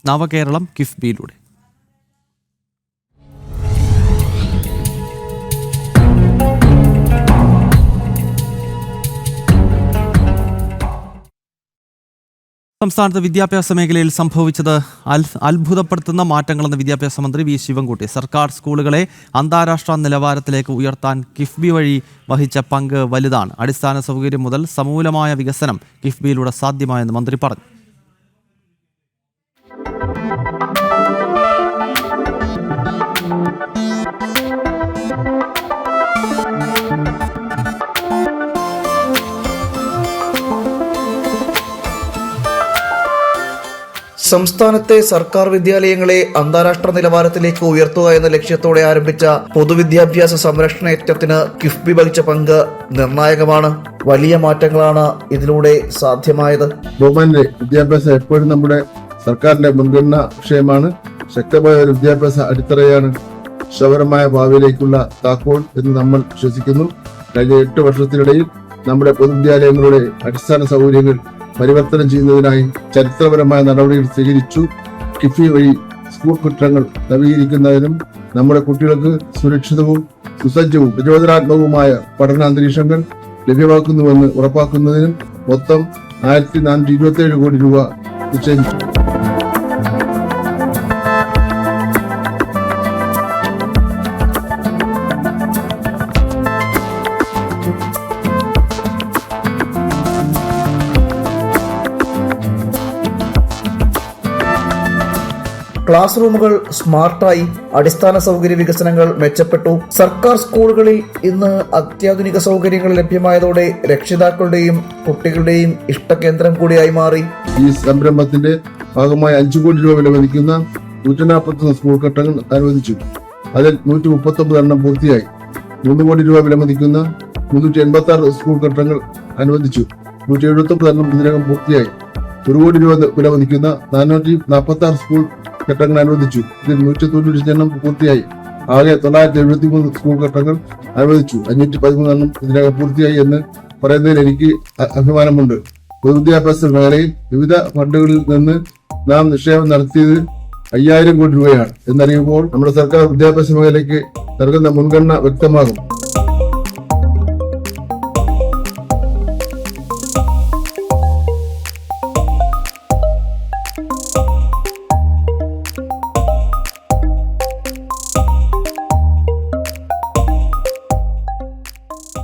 നവകേരളം കിഫ്ബിയിലൂടെ. സംസ്ഥാനത്ത് വിദ്യാഭ്യാസ മേഖലയിൽ സംഭവിച്ചത് അത്ഭുതപ്പെടുത്തുന്ന മാറ്റങ്ങളെന്ന് വിദ്യാഭ്യാസ മന്ത്രി വി ശിവൻകുട്ടി. സർക്കാർ സ്കൂളുകളെ അന്താരാഷ്ട്ര നിലവാരത്തിലേക്ക് ഉയർത്താൻ കിഫ്ബി വഴി വഹിച്ച പങ്ക് വലുതാണ്. അടിസ്ഥാന സൗകര്യം മുതൽ സമൂലമായ വികസനം കിഫ്ബിയിലൂടെ സാധ്യമായെന്ന് മന്ത്രി പറഞ്ഞു. സംസ്ഥാനത്തെ സർക്കാർ വിദ്യാലയങ്ങളെ അന്താരാഷ്ട്ര നിലവാരത്തിലേക്ക് ഉയർത്തുക എന്ന ലക്ഷ്യത്തോടെ ആരംഭിച്ച പൊതുവിദ്യാഭ്യാസ സംരക്ഷണ യജ്ഞത്തിന് കിഫ്ബി വഹിച്ച പങ്ക് നിർണായകമാണ്. വലിയ മാറ്റങ്ങളാണ് ഇതിലൂടെ സാധ്യമായത്. ബഹുമാന്റെ വിദ്യാഭ്യാസം എപ്പോഴും നമ്മുടെ സർക്കാരിന്റെ മുൻഗണനാ വിഷയമാണ്. ശക്തമായ ഒരു വിദ്യാഭ്യാസ അടിത്തറയാണ് ശബരമായ ഭാവിയിലേക്കുള്ള താക്കോൽ എന്ന് നമ്മൾ വിശ്വസിക്കുന്നു. കഴിഞ്ഞ 8 വർഷത്തിനിടയിൽ നമ്മുടെ പൊതുവിദ്യാലയങ്ങളുടെ അടിസ്ഥാന സൗകര്യങ്ങൾ പരിവർത്തനം ചെയ്യുന്നതിനായി ചരിത്രപരമായ നടപടികൾ സ്വീകരിച്ചു. കിഫ്ബി വഴി സ്കൂൾ കെട്ടിടങ്ങൾ നവീകരിക്കുന്നതിനും നമ്മുടെ കുട്ടികൾക്ക് സുരക്ഷിതവും സുസജ്ജവും പ്രചോദനാത്മകവുമായ പഠനാന്തരീക്ഷങ്ങൾ ലഭ്യമാക്കുന്നുവെന്ന് ഉറപ്പാക്കുന്നതിനും മൊത്തം 1427 കോടി രൂപ നിശ്ചയിച്ചു. ക്ലാസ് റൂമുകൾ സ്മാർട്ടായി, അടിസ്ഥാന സൗകര്യ വികസനങ്ങൾ മെച്ചപ്പെട്ടു. സർക്കാർ സ്കൂളുകളിൽ ഇന്ന് അത്യാധുനിക സൗകര്യങ്ങൾ ലഭ്യമായതോടെ രക്ഷിതാക്കളുടെയും കുട്ടികളുടെയും ഇഷ്ടകേന്ദ്രം കൂടിയായി മാറി. ഈ സംരംഭത്തിന്റെ ഭാഗമായി 5 കോടി രൂപ വിലമതിക്കുന്ന 141 സ്കൂൾ കെട്ടിടങ്ങൾ അനുവദിച്ചു. അതിൽ 139 എണ്ണം പൂർത്തിയായി. 3 കോടി രൂപ വിലമതിക്കുന്ന 386 സ്കൂൾ കെട്ടിടങ്ങൾ അനുവദിച്ചു. 179 എണ്ണം ഇതിനകം പൂർത്തിയായി. 1 കോടി രൂപ വിലമതിക്കുന്ന 446 സ്കൂൾ കെട്ടിടങ്ങൾ അനുവദിച്ചു. ഇതിൽ 195 എണ്ണം പൂർത്തിയായി. ആകെ 973 സ്കൂൾ കെട്ടിടങ്ങൾ അനുവദിച്ചു. 513 എണ്ണം ഇതിനകം പൂർത്തിയായി എന്ന് പറയുന്നതിൽ എനിക്ക് അഭിമാനമുണ്ട്. പൊതുവിദ്യാഭ്യാസ മേഖലയിൽ വിവിധ ഫണ്ടുകളിൽ നിന്ന് നാം നിക്ഷേപം നടത്തിയത് 5000 കോടി രൂപയാണ് എന്നറിയുമ്പോൾ നമ്മുടെ സർക്കാർ വിദ്യാഭ്യാസ മേഖലയ്ക്ക് നൽകുന്ന മുൻഗണന വ്യക്തമാകും.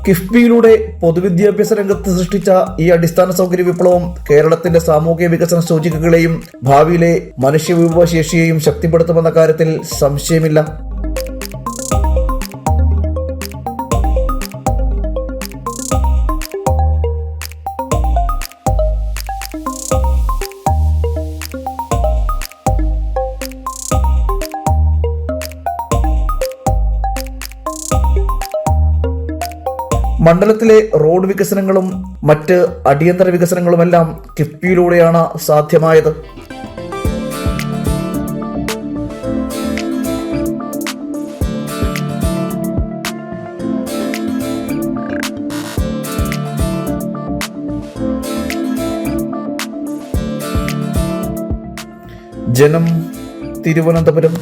കിഫ്ബിയിലൂടെ പൊതുവിദ്യാഭ്യാസ രംഗത്ത് സൃഷ്ടിച്ച ഈ അടിസ്ഥാന സൗകര്യ വിപ്ലവം കേരളത്തിന്റെ സാമൂഹിക വികസന സൂചികകളെയും ഭാവിയിലെ മനുഷ്യവിഭവശേഷിയെയും ശക്തിപ്പെടുത്തുമെന്ന കാര്യത്തിൽ സംശയമില്ല. മണ്ഡലത്തിലെ റോഡ് വികസനങ്ങളും മറ്റ് അടിയന്തര വികസനങ്ങളുമെല്ലാം കിഫ്ബിയിലൂടെയാണ് സാധ്യമായത്. ജനം, തിരുവനന്തപുരം.